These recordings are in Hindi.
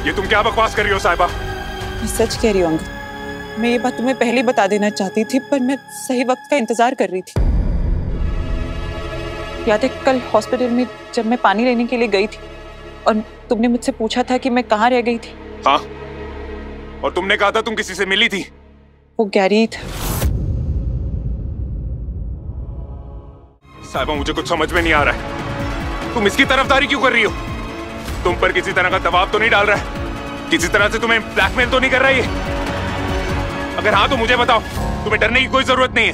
ये तुम क्या बकवास कर रही हो साहिबा? मैं सच कह रही हूँ अंकल। मैं ये बात तुम्हें पहले ही बता देना चाहती थी, पर मैं सही वक्त का इंतजार कर रही थी। याद है कल हॉस्पिटल में जब मैं पानी लेने के लिए गई थी और तुमने मुझसे पूछा था कि मैं कहाँ रह गई थी? हाँ, और तुमने कहा था तुम किसी से मिली थी। वो गैरी था। साहिबा मुझे कुछ समझ में नहीं आ रहा है, तुम इसकी तरफदारी क्यों कर रही हो? तुम पर किसी तरह का दबाव तो नहीं डाल रहा है? किसी तरह से तुम्हें ब्लैकमेल तो नहीं कर रहा है ये? अगर हाँ तो मुझे बताओ, तुम्हें डरने की कोई जरूरत नहीं है।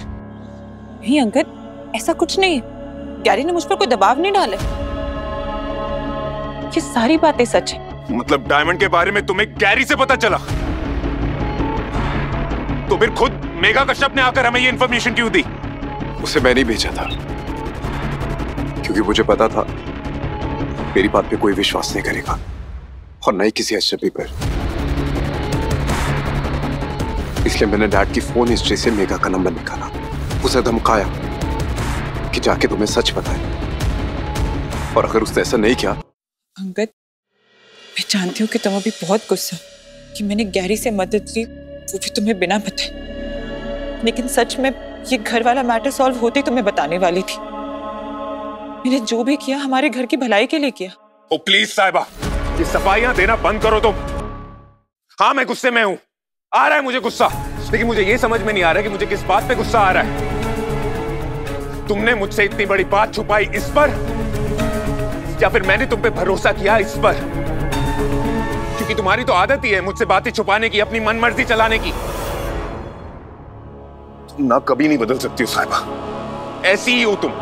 नहीं अंकल, ऐसा कुछ नहीं है। गैरी ने मुझ पर कोई दबाव नहीं डाला। ये सारी बातें सच है। मतलब डायमंड के बारे में तुम्हें गैरी से पता चला? तो फिर खुद मेघा कश्यप ने आकर हमें ये इंफॉर्मेशन क्यों दी? उसे मैंने ही भेजा था, क्योंकि मुझे पता था मेरी बात पे कोई विश्वास नहीं करेगा और न ही किसी अजनबी पर। इसलिए मैंने डैड की फोन हिस्ट्री से मेघा का नंबर निकाला, उसे धमकाया कि जाके तुम्हें सच बताए, और अगर उसने ऐसा नहीं किया। अंगद, मैं जानती हूँ कि तुम अभी बहुत गुस्सा कि मैंने गैरी से मदद ली, वो भी तुम्हें बिना बताए। लेकिन सच में ये घर वाला मैटर सॉल्व होते ही तुम्हें बताने वाली थी। मैंने जो भी किया हमारे घर की भलाई के लिए किया। ओ प्लीज साहिबा, ये सफाइयां देना बंद करो तुम। हाँ मैं गुस्से में हूं, आ रहा है मुझे गुस्सा, लेकिन मुझे ये समझ में नहीं आ रहा कि मुझे किस बात पे गुस्सा आ रहा है। तुमने मुझसे इतनी बड़ी बात छुपाई इस पर, या फिर मैंने तुम पे भरोसा किया इस पर? क्योंकि तुम्हारी तो आदत ही है मुझसे बातें छुपाने की, अपनी मनमर्जी चलाने की। तुम ना कभी नहीं बदल सकती हो साहिबा, ऐसी ही हो तुम।